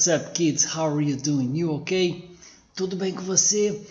What's up, kids? How are you doing? You okay? Tudo bem com você?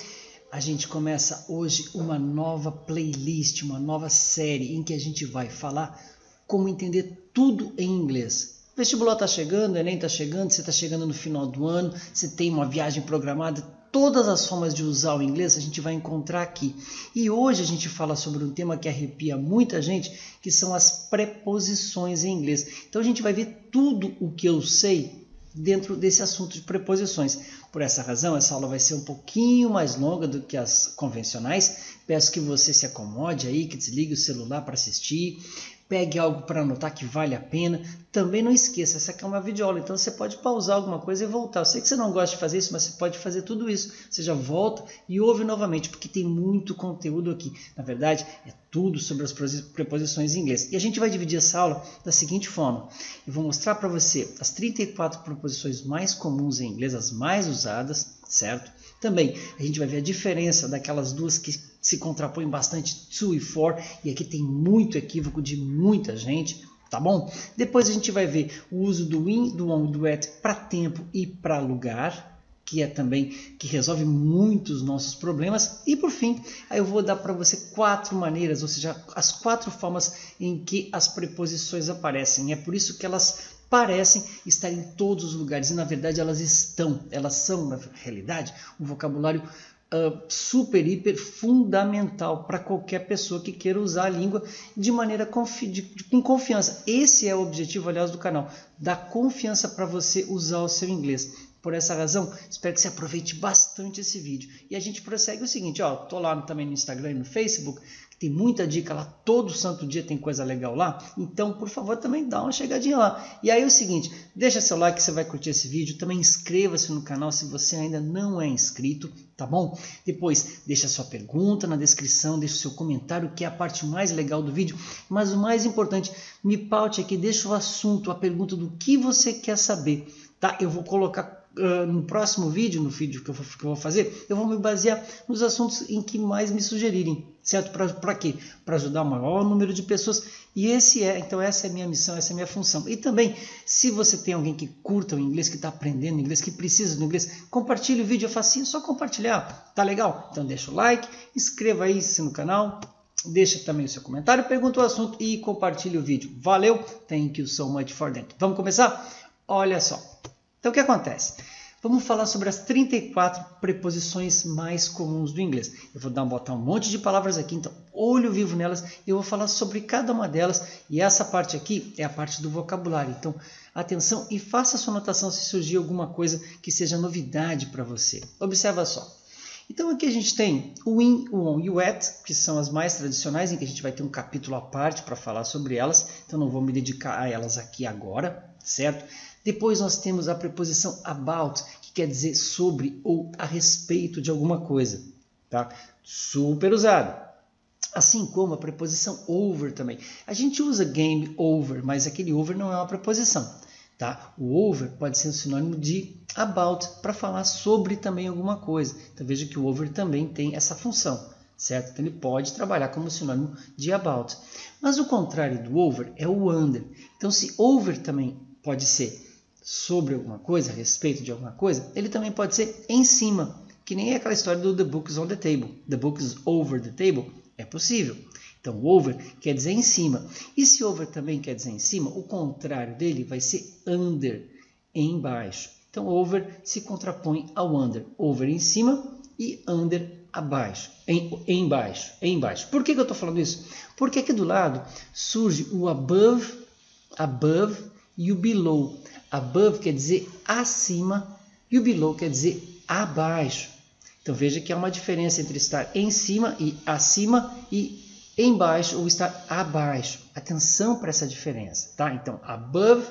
A gente começa hoje uma nova playlist, uma nova série em que a gente vai falar como entender tudo em inglês. O vestibular está chegando, o Enem está chegando, você está chegando no final do ano, você tem uma viagem programada, todas as formas de usar o inglês a gente vai encontrar aqui. E hoje a gente fala sobre um tema que arrepia muita gente, que são as preposições em inglês. Então a gente vai ver tudo o que eu sei dentro desse assunto de preposições. Por essa razão, essa aula vai ser um pouquinho mais longa do que as convencionais. Peço que você se acomode aí, que desligue o celular para assistir. Pegue algo para anotar que vale a pena. Também não esqueça, essa aqui é uma videoaula, então você pode pausar alguma coisa e voltar. Eu sei que você não gosta de fazer isso, mas você pode fazer tudo isso. Você já volta e ouve novamente, porque tem muito conteúdo aqui. Na verdade, é tudo sobre as preposições em inglês. E a gente vai dividir essa aula da seguinte forma. Eu vou mostrar para você as 34 preposições mais comuns em inglês, as mais usadas, certo? Também a gente vai ver a diferença daquelas duas que se contrapõem bastante, to e for, e aqui tem muito equívoco de muita gente, tá bom? Depois a gente vai ver o uso do in, do on, do at para tempo e para lugar, que é também que resolve muitos nossos problemas. E por fim, aí eu vou dar para você 4 maneiras, ou seja, as 4 formas em que as preposições aparecem. É por isso que elas parecem estar em todos os lugares e na verdade elas são na realidade um vocabulário super, hiper fundamental para qualquer pessoa que queira usar a língua de maneira com confiança. Esse é o objetivo, aliás, do canal, dar confiança para você usar o seu inglês. Por essa razão, espero que você aproveite bastante esse vídeo. E a gente prossegue o seguinte, ó, tô lá também no Instagram e no Facebook, que tem muita dica lá, todo santo dia tem coisa legal lá, então, por favor, também dá uma chegadinha lá. E aí é o seguinte, deixa seu like, você vai curtir esse vídeo, também inscreva-se no canal se você ainda não é inscrito, tá bom? Depois, deixa sua pergunta na descrição, deixa o seu comentário, que é a parte mais legal do vídeo, mas o mais importante, me paute aqui, deixa o assunto, a pergunta do que você quer saber, tá? Eu vou colocar no próximo vídeo, no vídeo que eu vou fazer, eu vou me basear nos assuntos em que mais me sugerirem, certo? Para quê? Para ajudar o maior número de pessoas, e então essa é a minha missão, essa é a minha função. E também, se você tem alguém que curta o inglês, que está aprendendo inglês, que precisa do inglês, compartilhe o vídeo, é facinho, só compartilhar, tá legal? Então deixa o like, inscreva aí no canal, deixa também o seu comentário, pergunta o assunto e compartilhe o vídeo. Valeu? Thank you so much for that. Vamos começar? Olha só. Então, o que acontece? Vamos falar sobre as 34 preposições mais comuns do inglês. Eu vou botar um monte de palavras aqui, então olho vivo nelas e eu vou falar sobre cada uma delas. E essa parte aqui é a parte do vocabulário. Então, atenção e faça a sua anotação se surgir alguma coisa que seja novidade para você. Observa só. Então, aqui a gente tem o in, o on e o at, que são as mais tradicionais, em que a gente vai ter um capítulo à parte para falar sobre elas. Então, não vou me dedicar a elas aqui agora, certo? Depois nós temos a preposição about, que quer dizer sobre ou a respeito de alguma coisa, tá? Super usada. Assim como a preposição over também. A gente usa game over, mas aquele over não é uma preposição, tá? O over pode ser um sinônimo de about, para falar sobre também alguma coisa. Então veja que o over também tem essa função, certo? Então ele pode trabalhar como sinônimo de about. Mas o contrário do over é o under. Então se over também pode ser sobre alguma coisa, a respeito de alguma coisa, ele também pode ser em cima, que nem aquela história do the book is on the table, the book is over the table, é possível. Então, over quer dizer em cima. E se over também quer dizer em cima, o contrário dele vai ser under, embaixo. Então, over se contrapõe ao under. Over em cima e under abaixo, embaixo. Por que eu estou falando isso? Porque aqui do lado surge o above e o below. Above quer dizer acima e o below quer dizer abaixo. Então veja que há uma diferença entre estar em cima e acima e embaixo ou estar abaixo. Atenção para essa diferença, tá? Então above,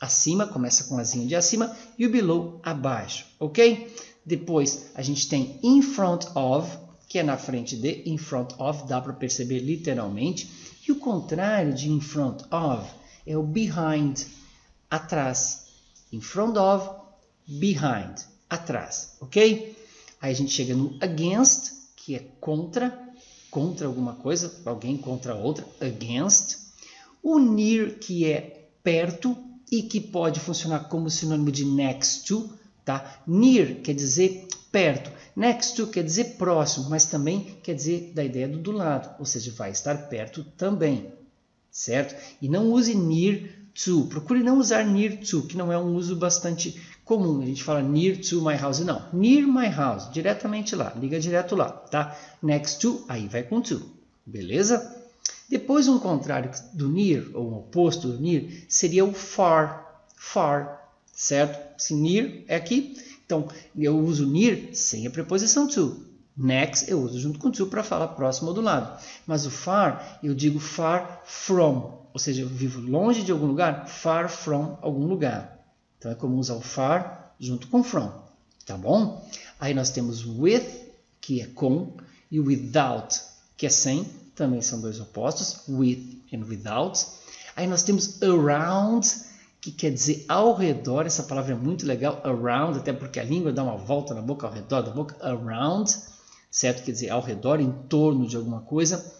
acima, começa com azinho de acima, e o below, abaixo, ok? Depois a gente tem in front of, que é na frente de, in front of, dá para perceber literalmente. E o contrário de in front of é o behind, atrás. In front of, behind, atrás, ok? Aí a gente chega no against, que é contra alguma coisa, alguém contra outra, against. O near, que é perto, e que pode funcionar como sinônimo de next to, tá? Near quer dizer perto, next to quer dizer próximo, mas também quer dizer da ideia do lado, ou seja, vai estar perto também, certo? E não use near to, procure não usar near to, que não é um uso bastante comum, a gente fala near to my house, não, near my house, diretamente lá, liga direto lá, tá? Next to, aí vai com to, beleza? Depois um contrário do near, ou um oposto do near, seria o far, far, certo? Se near é aqui, então eu uso near sem a preposição to. Next eu uso junto com to para falar próximo ou do lado. Mas o far, eu digo far from, ou seja, eu vivo longe de algum lugar, far from algum lugar. Então é comum usar o far junto com from, tá bom? Aí nós temos with, que é com, e without, que é sem, também são dois opostos, with and without. Aí nós temos around, que quer dizer ao redor, essa palavra é muito legal, around, até porque a língua dá uma volta na boca, ao redor da boca, around, certo? Quer dizer ao redor, em torno de alguma coisa.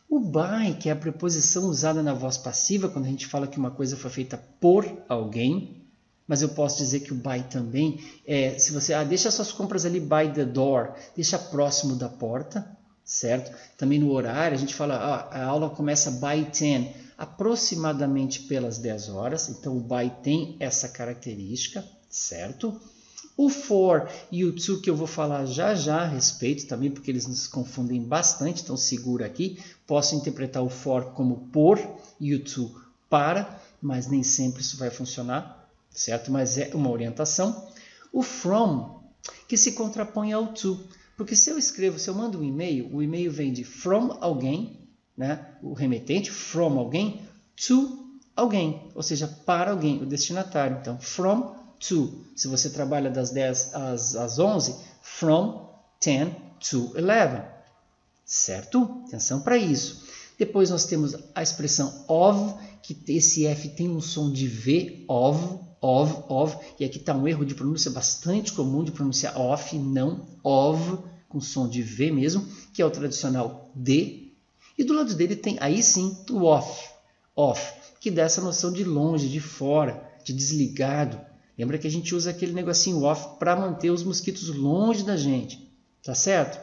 O by, que é a preposição usada na voz passiva, quando a gente fala que uma coisa foi feita por alguém, mas eu posso dizer que o by também é, se você, deixa suas compras ali by the door, deixa próximo da porta, certo? Também no horário, a gente fala, a aula começa by 10, aproximadamente pelas 10 horas, então o by tem essa característica, certo? O for e o to, que eu vou falar já já a respeito também, porque eles nos confundem bastante, então segura aqui. Posso interpretar o for como por e o to para, mas nem sempre isso vai funcionar, certo? Mas é uma orientação. O from, que se contrapõe ao to, porque se eu mando um e-mail, o e-mail vem de from alguém, né? O remetente, from alguém, to alguém, ou seja, para alguém, o destinatário. Então, from to, se você trabalha das 10 às 11, from 10 to 11, certo? Atenção para isso. Depois nós temos a expressão of, que esse F tem um som de V, of, e aqui está um erro de pronúncia bastante comum de pronunciar off, não of, com som de V mesmo, que é o tradicional D, e do lado dele tem aí sim o off, que dá essa noção de longe, de fora, de desligado. Lembra que a gente usa aquele negocinho off para manter os mosquitos longe da gente, tá certo?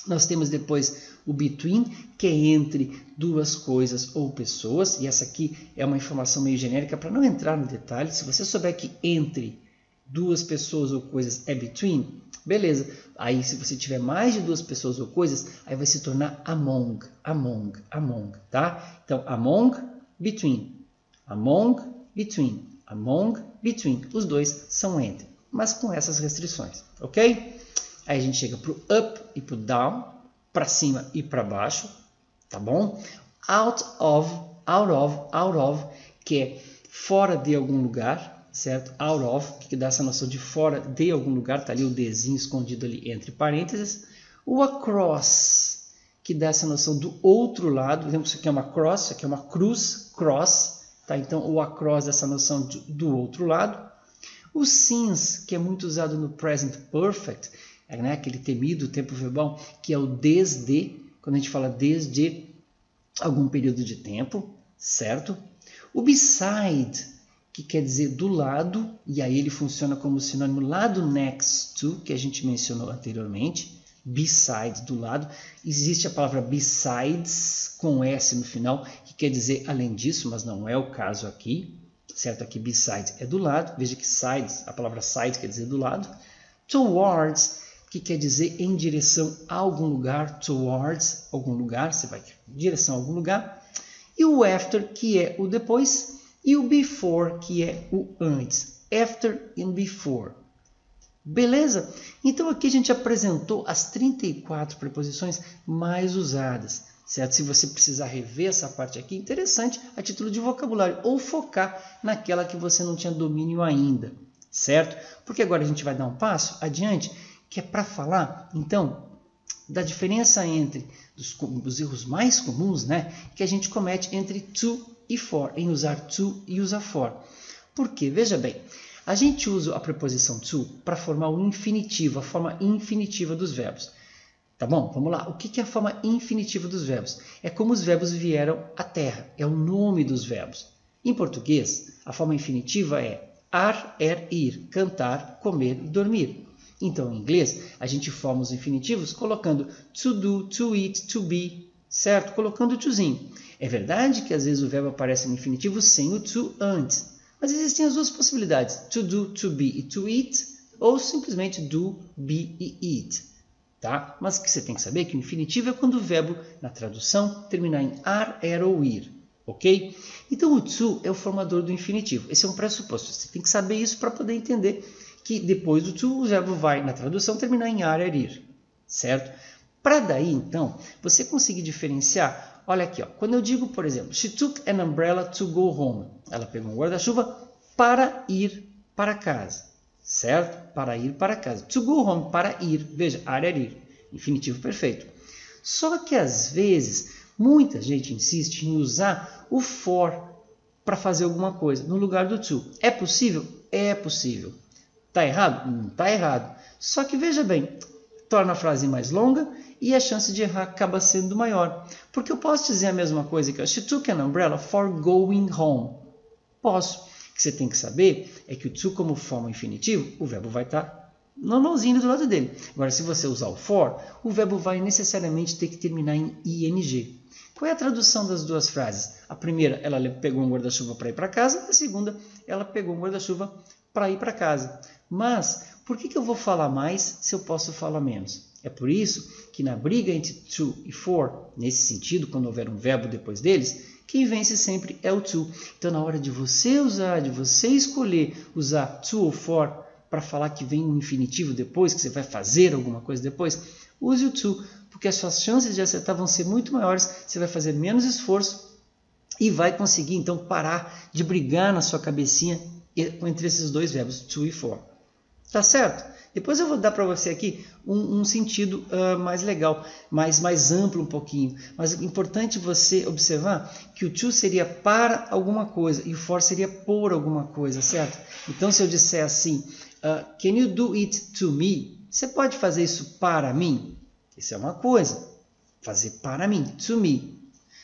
Nós temos depois o between, que é entre duas coisas ou pessoas, e essa aqui é uma informação meio genérica para não entrar no detalhe. Se você souber que entre duas pessoas ou coisas é between, beleza. Aí se você tiver mais de duas pessoas ou coisas, aí vai se tornar among, tá? Então, among, between, os dois são entre, mas com essas restrições, ok? Aí a gente chega para o up e para o down, para cima e para baixo, tá bom? Out of, que é fora de algum lugar, certo? Out of, que dá essa noção de fora de algum lugar, tá ali o Dzinho escondido ali entre parênteses. O across, que dá essa noção do outro lado, lembra que isso aqui é uma cross, isso aqui é uma cruz, cross, tá? Então o across, essa noção do outro lado. O since, que é muito usado no present perfect, né? Aquele temido tempo verbal, que é o desde, quando a gente fala desde algum período de tempo, certo? O beside, que quer dizer do lado, e aí ele funciona como sinônimo lá do next to, que a gente mencionou anteriormente, beside, do lado. Existe a palavra besides, com S no final, que quer dizer além disso, mas não é o caso aqui, certo? Aqui beside é do lado, veja que sides, a palavra side quer dizer do lado. Towards, que quer dizer em direção a algum lugar, towards algum lugar, você vai em direção a algum lugar. E o after, que é o depois, e o before, que é o antes. After and before. Beleza? Então aqui a gente apresentou as 34 preposições mais usadas, certo? Se você precisar rever essa parte aqui, interessante a título de vocabulário, ou focar naquela que você não tinha domínio ainda, certo? Porque agora a gente vai dar um passo adiante, que é para falar, então, da diferença entre os erros mais comuns, né, que a gente comete entre to e for, em usar to e usar for. Por quê? Veja bem, a gente usa a preposição to para formar o infinitivo, a forma infinitiva dos verbos. Tá bom? Vamos lá. O que é a forma infinitiva dos verbos? É como os verbos vieram à Terra, é o nome dos verbos. Em português, a forma infinitiva é ar, ir, cantar, comer e dormir. Então, em inglês, a gente forma os infinitivos colocando to do, to eat, to be, certo? Colocando o tozinho. É verdade que às vezes o verbo aparece no infinitivo sem o to antes, mas existem as duas possibilidades, to do, to be e to eat, ou simplesmente do, be e eat. Tá? Mas o que você tem que saber é que o infinitivo é quando o verbo, na tradução, terminar em ar, ou ir. Ok? Então, o to é o formador do infinitivo. Esse é um pressuposto. Você tem que saber isso para poder entender que depois do to, o verbo vai, na tradução, terminar em ar, ir. Certo? Para daí, então, você conseguir diferenciar, olha aqui, ó, quando eu digo, por exemplo, she took an umbrella to go home. Ela pegou um guarda-chuva para ir para casa. Certo? Para ir para casa. To go home, para ir. Veja, ar, ir. Infinitivo perfeito. Só que, às vezes, muita gente insiste em usar o for para fazer alguma coisa no lugar do to. É possível? É possível. Está errado? Não está errado. Só que veja bem, torna a frase mais longa e a chance de errar acaba sendo maior. Porque eu posso dizer a mesma coisa que she took an umbrella for going home. Posso. O que você tem que saber é que o to como forma infinitivo, o verbo vai estar normalzinho do lado dele. Agora, se você usar o for, o verbo vai necessariamente ter que terminar em ing. Qual é a tradução das duas frases? A primeira, ela pegou um guarda-chuva para ir para casa. A segunda, ela pegou um guarda-chuva para ir para casa. Mas, por que eu vou falar mais se eu posso falar menos? É por isso que na briga entre to e for, nesse sentido, quando houver um verbo depois deles, quem vence sempre é o to. Então, na hora de você escolher usar to ou for para falar que vem um infinitivo depois, que você vai fazer alguma coisa depois, use o to, porque as suas chances de acertar vão ser muito maiores, você vai fazer menos esforço e vai conseguir, então, parar de brigar na sua cabecinha entre esses dois verbos, to e for. Tá certo? Depois eu vou dar para você aqui um sentido mais legal, mais amplo um pouquinho. Mas é importante você observar que o to seria para alguma coisa e o for seria por alguma coisa, certo? Então, se eu disser assim, can you do it to me? Você pode fazer isso para mim? Isso é uma coisa, fazer para mim, to me.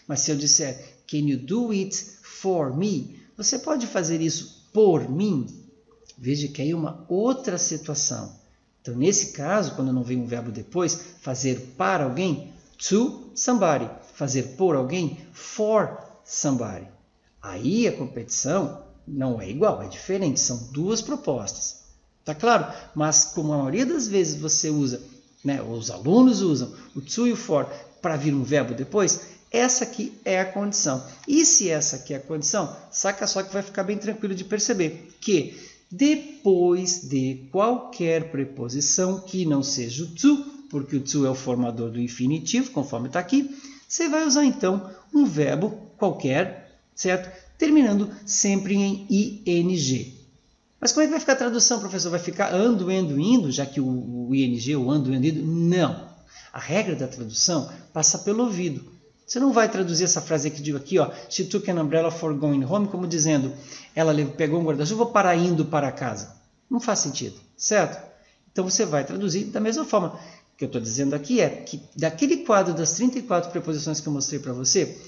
Mas se eu disser, can you do it for me? Você pode fazer isso por mim? Veja que aí é uma outra situação. Então, nesse caso, quando não vem um verbo depois, fazer para alguém, to somebody. Fazer por alguém, for somebody. Aí a competição não é igual, é diferente. São duas propostas. Tá claro? Mas como a maioria das vezes você usa, né, os alunos usam o to e o for para vir um verbo depois, essa aqui é a condição. E se essa aqui é a condição, saca só que vai ficar bem tranquilo de perceber que depois de qualquer preposição que não seja o to, porque o to é o formador do infinitivo, conforme está aqui, você vai usar então um verbo qualquer, certo? Terminando sempre em ing. Mas como é que vai ficar a tradução, professor? Vai ficar ando, endo, indo, já que o ing, o ando, endo, indo? Não. A regra da tradução passa pelo ouvido. Você não vai traduzir essa frase que digo aqui, ó, she took an umbrella for going home, como dizendo, ela pegou um guarda-chuva para indo para casa. Não faz sentido, certo? Então você vai traduzir da mesma forma. O que eu estou dizendo aqui é que daquele quadro das 34 preposições que eu mostrei para você,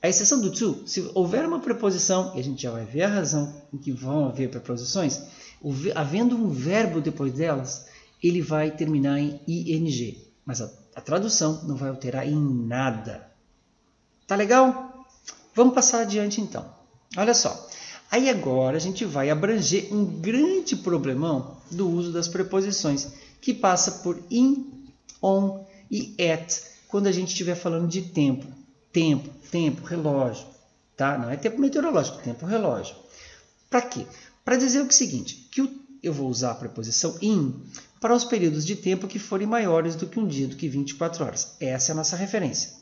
a exceção do to, se houver uma preposição, e a gente já vai ver a razão em que vão haver preposições, havendo um verbo depois delas, ele vai terminar em ing. Mas a tradução não vai alterar em nada. Tá legal? Vamos passar adiante então. Olha só. Aí agora a gente vai abranger um grande problemão do uso das preposições, que passa por in, on e at, quando a gente estiver falando de tempo. Tempo, relógio. Tá? Não é tempo meteorológico, tempo, relógio. Para quê? Para dizer o seguinte, que eu vou usar a preposição in para os períodos de tempo que forem maiores do que um dia, do que 24 horas. Essa é a nossa referência.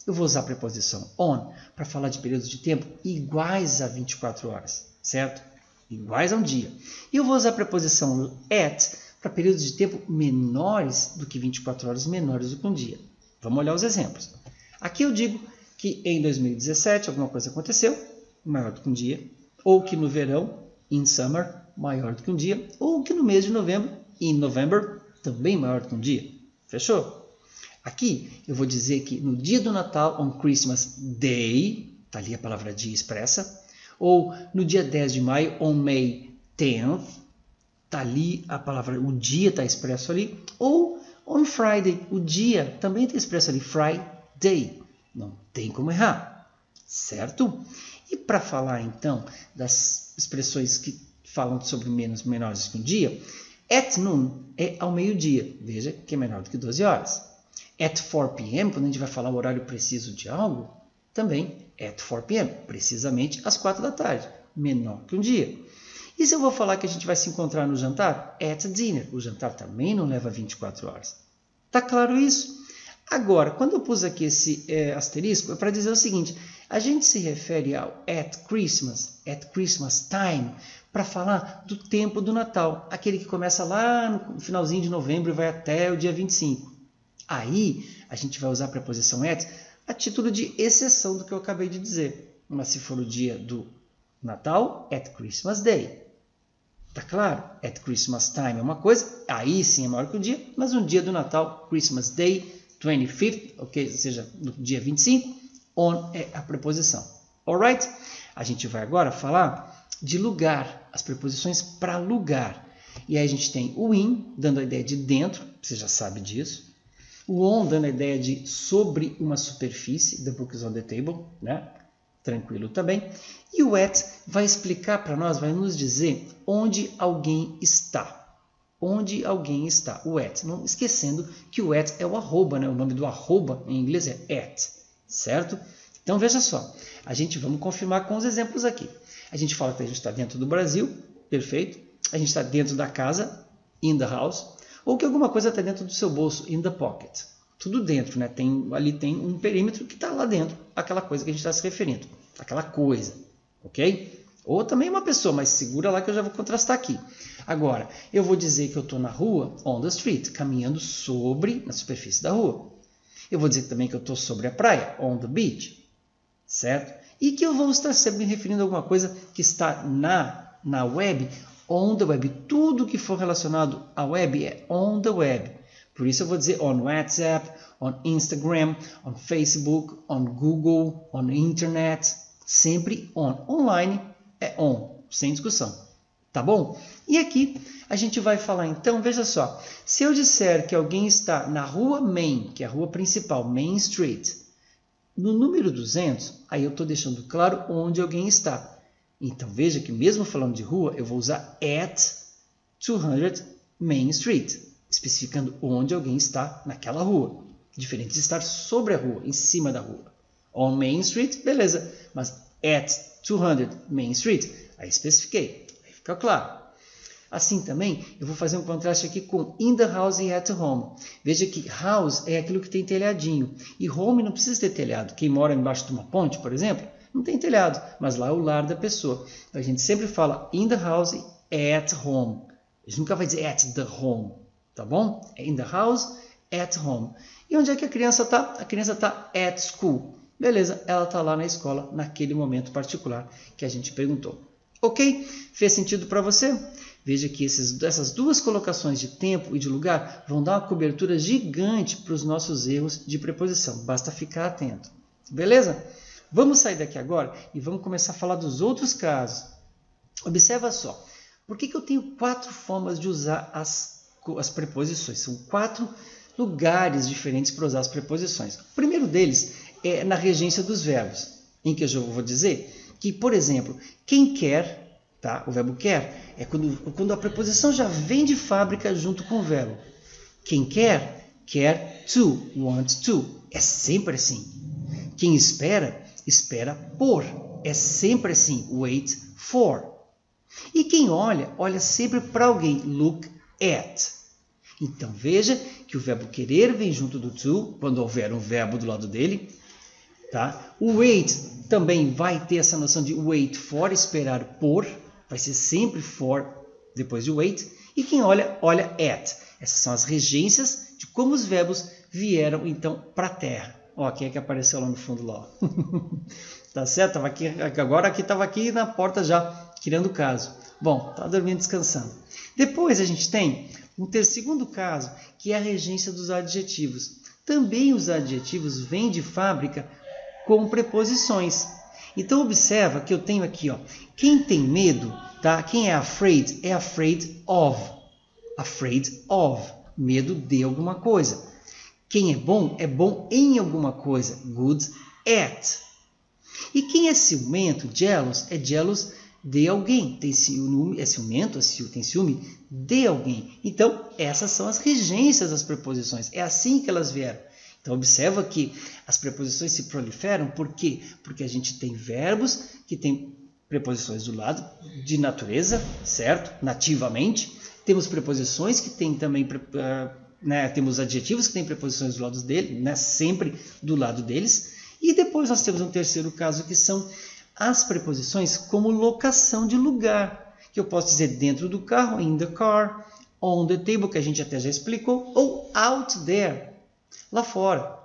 Eu vou usar a preposição on para falar de períodos de tempo iguais a 24 horas, certo? Iguais a um dia. E eu vou usar a preposição at para períodos de tempo menores do que 24 horas, menores do que um dia. Vamos olhar os exemplos. Aqui eu digo que em 2017 alguma coisa aconteceu, maior do que um dia, ou que no verão, in summer, maior do que um dia, ou que no mês de novembro, in November, também maior do que um dia. Fechou? Aqui eu vou dizer que no dia do Natal, on Christmas Day, está ali a palavra dia expressa, Ou no dia 10 de maio, on May 10th, está ali a palavra, o dia está expresso ali. Ou on Friday, o dia também está expresso ali, Friday. Não tem como errar, certo? E para falar então das expressões que falam sobre menores que um dia, at noon é ao meio-dia, veja que é menor do que 12 horas. At 4 p.m., quando a gente vai falar o horário preciso de algo, também at 4 p.m., precisamente às 4 da tarde, menor que um dia. E se eu vou falar que a gente vai se encontrar no jantar? At dinner, o jantar também não leva 24 horas. Tá claro isso? Agora, quando eu pus aqui esse asterisco, é para dizer o seguinte, a gente se refere ao at Christmas time, para falar do tempo do Natal, aquele que começa lá no finalzinho de novembro e vai até o dia 25. Aí, a gente vai usar a preposição at a título de exceção do que eu acabei de dizer. Mas se for o dia do Natal, at Christmas Day. Tá claro? At Christmas time é uma coisa, aí sim é maior que o dia, mas um dia do Natal, Christmas Day, 25th, ok? Ou seja, no dia 25, on é a preposição. Alright? A gente vai agora falar de lugar, as preposições para lugar. E aí a gente tem o in, dando a ideia de dentro, você já sabe disso. O on, dando a ideia de sobre uma superfície, the book is on the table, né? Tranquilo também. E o at vai explicar para nós, vai nos dizer onde alguém está. Onde alguém está, o at. Não esquecendo que o at é o arroba, né? O nome do arroba em inglês é at, certo? Então veja só, vamos confirmar com os exemplos aqui. A gente fala que a gente está dentro do Brasil, perfeito. A gente está dentro da casa, in the house. Ou que alguma coisa está dentro do seu bolso, in the pocket. Tudo dentro, né? Ali tem um perímetro que está lá dentro, aquela coisa que a gente está se referindo. Aquela coisa, ok? Ou também uma pessoa, mas segura lá que eu já vou contrastar aqui. Agora, eu vou dizer que eu estou na rua, on the street, caminhando na superfície da rua. Eu vou dizer também que eu estou sobre a praia, on the beach, certo? E que eu vou estar sempre me referindo a alguma coisa que está na web, on the web. Tudo que for relacionado à web é on the web. Por isso eu vou dizer on WhatsApp, on Instagram, on Facebook, on Google, on Internet. Sempre on. Online é on, sem discussão. Tá bom? E aqui a gente vai falar então, veja só. Se eu disser que alguém está na rua Main, que é a rua principal, Main Street, no número 200, aí eu estou deixando claro onde alguém está. Então veja que mesmo falando de rua, eu vou usar at 200 Main Street, especificando onde alguém está naquela rua. Diferente de estar sobre a rua, em cima da rua. On Main Street, beleza. Mas at 200 Main Street, aí especifiquei. Aí fica claro. Assim também, eu vou fazer um contraste aqui com in the house e at home. Veja que house é aquilo que tem telhadinho. E home não precisa ter telhado. Quem mora embaixo de uma ponte, por exemplo, não tem telhado. Mas lá é o lar da pessoa. Então, a gente sempre fala in the house e at home. A gente nunca vai dizer at the home. Tá bom? É in the house, at home. E onde é que a criança está? A criança está at school. Beleza, ela está lá na escola, naquele momento particular que a gente perguntou. Ok? Fez sentido para você? Veja que essas duas colocações de tempo e de lugar vão dar uma cobertura gigante para os nossos erros de preposição. Basta ficar atento. Beleza? Vamos sair daqui agora e vamos começar a falar dos outros casos. Observa só. Por que eu tenho 4 formas de usar as preposições? São 4 lugares diferentes para usar as preposições. O primeiro deles é na regência dos verbos, em que eu já vou dizer que, por exemplo, quem quer... Tá? O verbo quer é quando a preposição já vem de fábrica junto com o verbo. Quem quer, quer to, want to. É sempre assim. Quem espera, espera por. É sempre assim. Wait for. E quem olha, olha sempre para alguém. Look at. Então veja que o verbo querer vem junto do to, quando houver um verbo do lado dele. Tá? O wait também vai ter essa noção de wait for, esperar por. Vai ser sempre for depois de wait. E quem olha, olha at. Essas são as regências de como os verbos vieram então para a Terra. Ó, quem é que apareceu lá no fundo lá? Tá certo? Agora estava aqui na porta já, criando caso. Bom, está dormindo, descansando. Depois a gente tem segundo caso, que é a regência dos adjetivos. Também os adjetivos vêm de fábrica com preposições. Então observa que eu tenho aqui, ó, quem tem medo, tá? Quem é afraid of. Afraid of, medo de alguma coisa. Quem é bom em alguma coisa, good at. E quem é ciumento, jealous, é jealous de alguém, tem ciúme, é ciumento, tem ciúme de alguém. Então, essas são as regências das preposições, é assim que elas vieram. Então, observa que as preposições se proliferam, por quê? Porque a gente tem verbos que têm preposições do lado de natureza, certo? Nativamente. Temos preposições que têm também, temos adjetivos que têm preposições do lado dele, né? Sempre do lado deles. E depois nós temos um terceiro caso que são as preposições como locação de lugar, que eu posso dizer dentro do carro, in the car, on the table, que a gente até já explicou, ou out there, lá fora.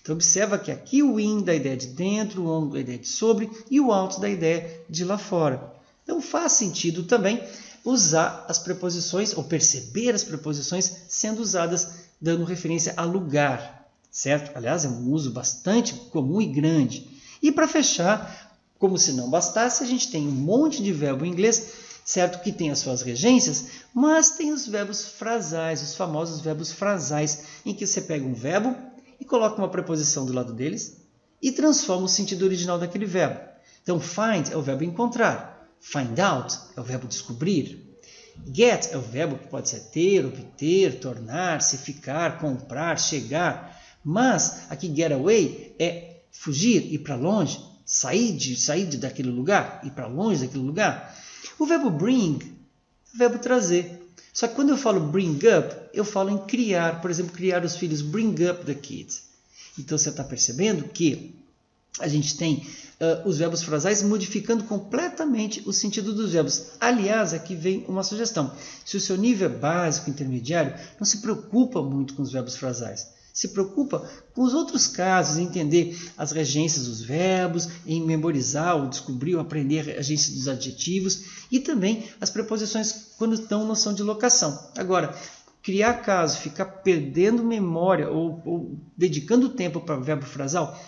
Então observa que aqui o in dá a ideia de dentro, o on dá a ideia de sobre e o out dá a ideia de lá fora. Então faz sentido também usar as preposições, ou perceber as preposições sendo usadas dando referência a lugar, certo? Aliás, é um uso bastante comum e grande. E para fechar, como se não bastasse, a gente tem um monte de verbo em inglês, certo? Que tem as suas regências, mas tem os verbos frasais, os famosos verbos frasais, em que você pega um verbo e coloca uma preposição do lado deles e transforma o sentido original daquele verbo. Então, find é o verbo encontrar. Find out é o verbo descobrir. Get é o verbo que pode ser ter, obter, tornar-se, ficar, comprar, chegar. Mas aqui get away é fugir, ir para longe, sair daquele lugar, ir para longe daquele lugar. O verbo bring é o verbo trazer. Só que quando eu falo bring up, eu falo em criar. Por exemplo, criar os filhos, bring up the kids. Então você está percebendo que a gente tem os verbos frasais modificando completamente o sentido dos verbos. Aliás, aqui vem uma sugestão. Se o seu nível é básico, intermediário, não se preocupa muito com os verbos frasais. Se preocupa com os outros casos, em entender as regências dos verbos, em memorizar, ou descobrir, ou aprender a regência dos adjetivos e também as preposições quando estão noção de locação. Agora, criar caso, ficar perdendo memória ou dedicando tempo para o verbo frasal,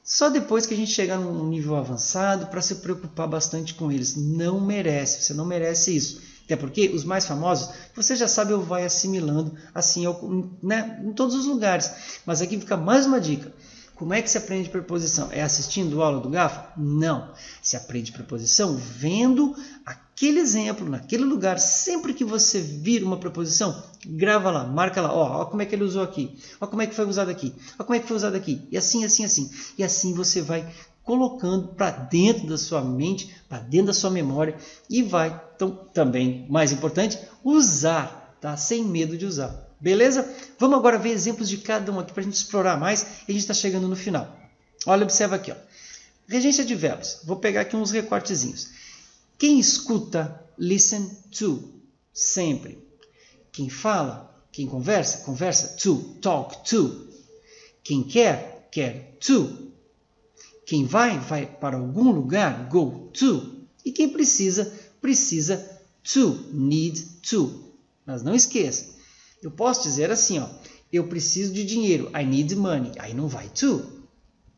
só depois que a gente chegar num nível avançado para se preocupar bastante com eles. Não merece, você não merece isso. Até porque os mais famosos, você já sabe ou vai assimilando assim, né, em todos os lugares. Mas aqui fica mais uma dica. Como é que se aprende preposição? É assistindo a aula do GAFA? Não. Se aprende preposição vendo aquele exemplo, naquele lugar. Sempre que você vir uma preposição, grava lá, marca lá. Ó, como é que ele usou aqui. Ó, como é que foi usado aqui. Ó, como é que foi usado aqui. E assim, assim, assim. E assim você vai colocando para dentro da sua mente, para dentro da sua memória e vai, então, também, mais importante, usar, tá? Sem medo de usar. Beleza? Vamos agora ver exemplos de cada um aqui para a gente explorar mais e a gente está chegando no final. Olha, observa aqui, ó. Regência de verbos. Vou pegar aqui uns recortezinhos. Quem escuta, listen to, sempre. Quem fala, quem conversa, conversa, to, talk to. Quem quer, quer to. Quem vai, vai para algum lugar, go to. E quem precisa, precisa to, need to. Mas não esqueça, eu posso dizer assim, ó, eu preciso de dinheiro, I need money. Aí não vai to.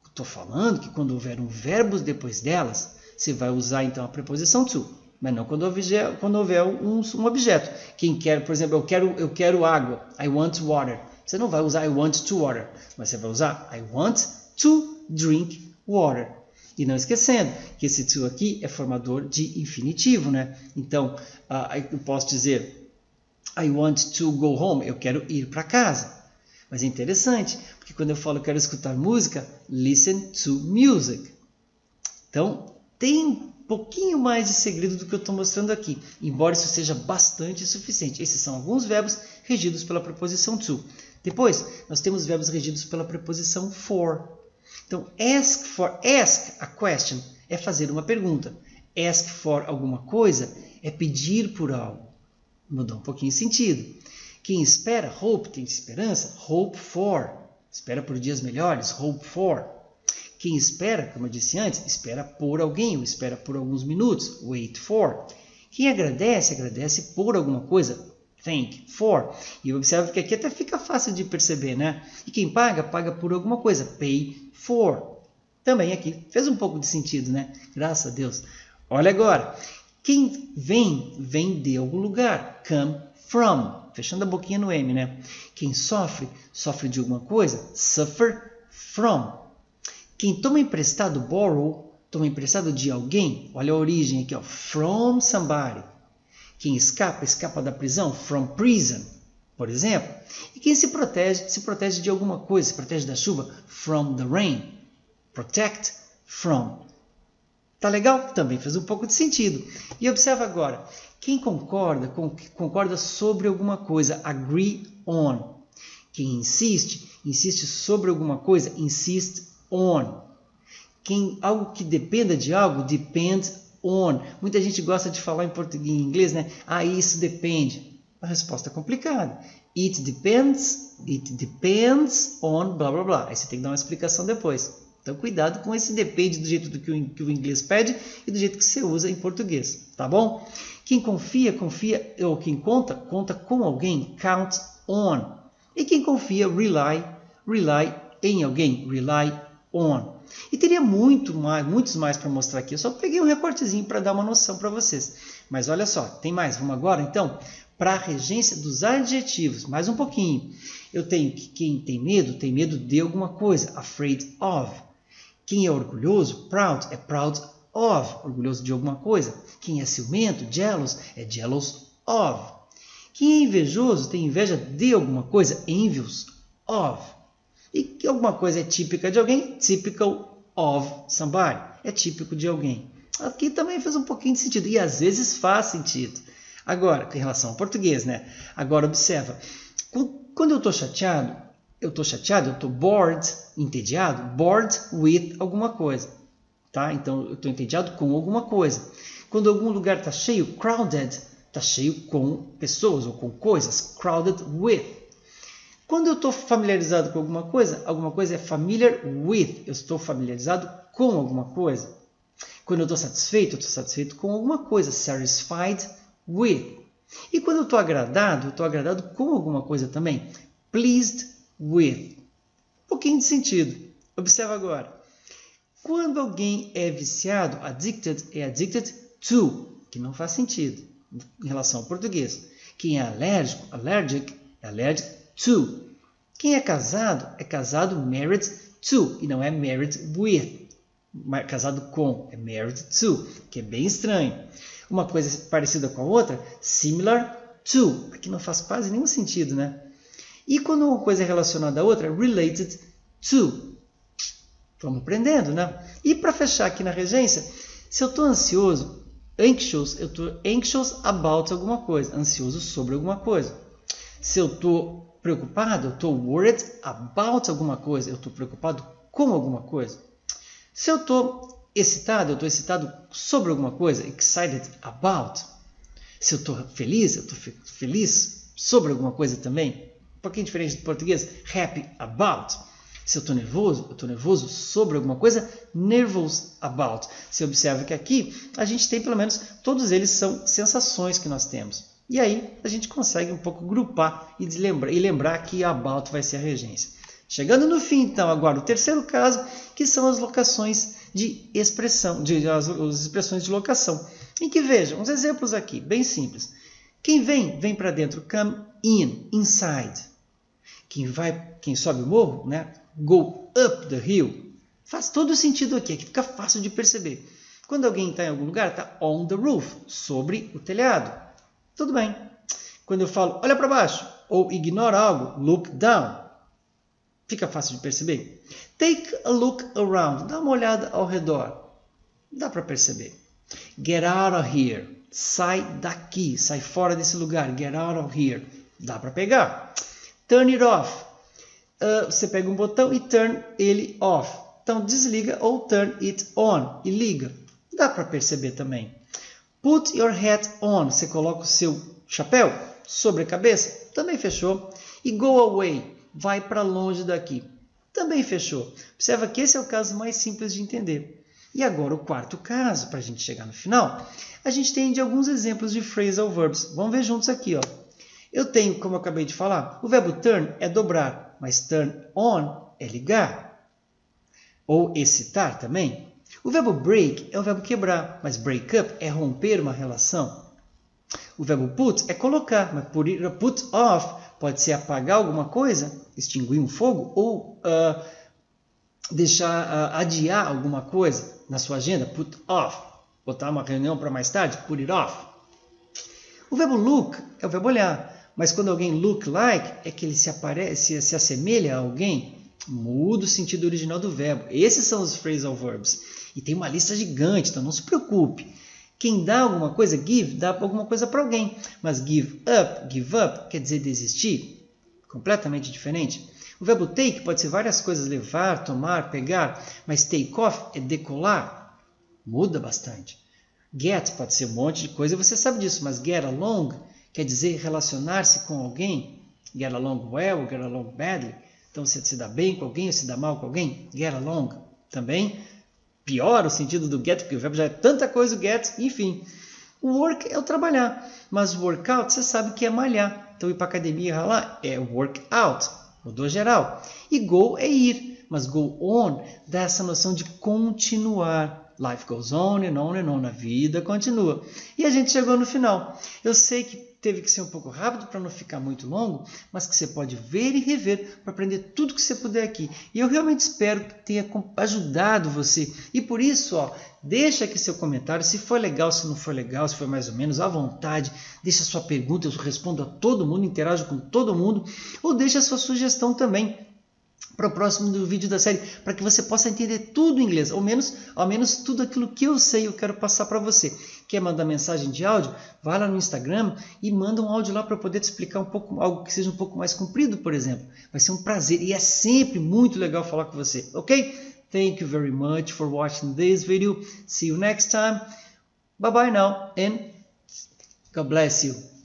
Estou falando que quando houver um verbo depois delas, você vai usar então a preposição to. Mas não quando houver um objeto. Quem quer, por exemplo, eu quero água, I want water. Você não vai usar I want to water, mas você vai usar I want to drink water. E não esquecendo que esse to aqui é formador de infinitivo, né? Então, eu posso dizer I want to go home, eu quero ir para casa. Mas é interessante, porque quando eu falo quero escutar música, listen to music. Então, tem um pouquinho mais de segredo do que eu estou mostrando aqui, embora isso seja bastante suficiente. Esses são alguns verbos regidos pela preposição to. Depois, nós temos verbos regidos pela preposição for. Então, ask a question é fazer uma pergunta. Ask for alguma coisa é pedir por algo. Mudou um pouquinho o sentido. Quem espera, hope, tem esperança, hope for. Espera por dias melhores, hope for. Quem espera, como eu disse antes, espera por alguém, ou espera por alguns minutos, wait for. Quem agradece, agradece por alguma coisa, thank for. E observa que aqui até fica fácil de perceber, né? E quem paga, paga por alguma coisa, pay for. Também aqui fez um pouco de sentido, né? Graças a Deus. Olha agora. Quem vem de algum lugar. Come from. Fechando a boquinha no M, né? Quem sofre de alguma coisa. Suffer from. Quem toma emprestado, borrow, toma emprestado de alguém. Olha a origem aqui, ó. From somebody. Quem escapa da prisão. From prison, por exemplo. E quem se protege de alguma coisa. Se protege da chuva. From the rain. Protect from. Tá legal? Também fez um pouco de sentido. E observa agora. Quem concorda sobre alguma coisa. Agree on. Quem insiste sobre alguma coisa. Insist on. Algo que dependa de algo. Depend on. Muita gente gosta de falar em português e em inglês, né? Ah, isso depende. A resposta é complicada. It depends on blá blá blá. Aí você tem que dar uma explicação depois. Então, cuidado com esse depende do jeito que o inglês pede e do jeito que você usa em português, tá bom? Quem confia, ou quem conta com alguém, count on. E quem confia, rely em alguém, rely on. E teria muitos mais para mostrar aqui. Eu só peguei um recortezinho para dar uma noção para vocês. Mas olha só, tem mais. Vamos agora, então, para a regência dos adjetivos. Mais um pouquinho. Eu tenho que quem tem medo de alguma coisa, afraid of. Quem é orgulhoso, proud, é proud of, orgulhoso de alguma coisa. Quem é ciumento, jealous, é jealous of. Quem é invejoso, tem inveja de alguma coisa, envious of. E que alguma coisa é típica de alguém, typical of somebody, é típico de alguém. Aqui também fez um pouquinho de sentido, e às vezes faz sentido. Agora, em relação ao português, né? Agora observa, quando eu estou chateado, eu estou bored, entediado, bored with alguma coisa, tá? Então, eu estou entediado com alguma coisa. Quando algum lugar está cheio, crowded, está cheio com pessoas ou com coisas, crowded with. Quando eu estou familiarizado com alguma coisa é familiar with, eu estou familiarizado com alguma coisa. Quando eu estou satisfeito com alguma coisa, satisfied with. E quando eu estou agradado com alguma coisa também, pleased with. Um pouquinho de sentido. Observa agora. Quando alguém é viciado, addicted é addicted to, que não faz sentido em relação ao português. Quem é alérgico, allergic, é allergic to. Quem é casado, married to, e não é married with. Casado com, é married to, que é bem estranho. Uma coisa parecida com a outra, similar to. Aqui não faz quase nenhum sentido, né? E quando uma coisa é relacionada à outra, related to. Vamos aprendendo, né? E para fechar aqui na regência, se eu estou ansioso, anxious, eu estou anxious about alguma coisa, ansioso sobre alguma coisa. Se eu estou preocupado, eu estou worried about alguma coisa, eu estou preocupado com alguma coisa. Se eu estou excitado sobre alguma coisa, excited about. Se eu estou feliz sobre alguma coisa também. Um pouquinho diferente do português, happy about. Se eu estou nervoso sobre alguma coisa, nervous about. Você observa que aqui a gente tem pelo menos, todos eles são sensações que nós temos. E aí a gente consegue um pouco grupar e lembrar que about vai ser a regência. Chegando no fim, então, agora o terceiro caso, que são as locações de expressão, as expressões de locação. Em que vejam, uns exemplos aqui, bem simples. Quem vem para dentro, come in, inside. Quem sobe o morro, né? Go up the hill. Faz todo sentido aqui fica fácil de perceber. Quando alguém está em algum lugar, está on the roof, sobre o telhado. Tudo bem. Quando eu falo, olha para baixo, ou ignora algo, look down. Fica fácil de perceber. Take a look around, dá uma olhada ao redor. Dá para perceber. Get out of here. Sai daqui, sai fora desse lugar. Get out of here. Dá para pegar. Turn it off. Você pega um botão e turn ele off. Então, desliga ou turn it on e liga. Dá para perceber também. Put your hat on. Você coloca o seu chapéu sobre a cabeça. Também fechou. E go away. Vai para longe daqui. Também fechou. Observa que esse é o caso mais simples de entender. E agora o quarto caso, para a gente chegar no final, a gente tem de alguns exemplos de phrasal verbs. Vamos ver juntos aqui, ó. Eu tenho, como eu acabei de falar, o verbo turn é dobrar, mas turn on é ligar. ou excitar também. O verbo break é o verbo quebrar, mas break up é romper uma relação. O verbo put é colocar, mas put off pode ser apagar alguma coisa, extinguir um fogo, ou adiar alguma coisa na sua agenda, put off. Botar uma reunião para mais tarde, put it off. O verbo look é o verbo olhar, mas quando alguém look like, é que ele se assemelha a alguém, muda o sentido original do verbo. Esses são os phrasal verbs. E tem uma lista gigante, então não se preocupe. Quem dá alguma coisa, give, dá alguma coisa para alguém. Mas give up, quer dizer desistir. Completamente diferente. O verbo take pode ser várias coisas, levar, tomar, pegar. Mas take off é decolar. Muda bastante. Get pode ser um monte de coisa, você sabe disso. Mas get along quer dizer relacionar-se com alguém. Get along well, get along badly. Então você se dá bem com alguém ou se dá mal com alguém. Get along também. Pior o sentido do get, porque o verbo já é tanta coisa, o get, enfim. O work é o trabalhar, mas o workout você sabe que é malhar. Então ir para academia e ralar é workout, mudou geral. E go é ir, mas go on dá essa noção de continuar. Life goes on and on and on, a vida continua. E a gente chegou no final. Eu sei que teve que ser um pouco rápido para não ficar muito longo, mas que você pode ver e rever para aprender tudo que você puder aqui. E eu realmente espero que tenha ajudado você. E por isso, deixa aqui seu comentário, se foi legal, se não foi legal, se foi mais ou menos, à vontade. Deixa sua pergunta, eu respondo a todo mundo, interajo com todo mundo. Ou deixa sua sugestão também para o próximo vídeo da série, para que você possa entender tudo em inglês, ao menos tudo aquilo que eu sei, eu quero passar para você. Quer mandar mensagem de áudio? Vai lá no Instagram e manda um áudio lá para eu poder te explicar algo que seja um pouco mais comprido, por exemplo. Vai ser um prazer e é sempre muito legal falar com você, ok? Thank you very much for watching this video. See you next time. Bye bye now and God bless you.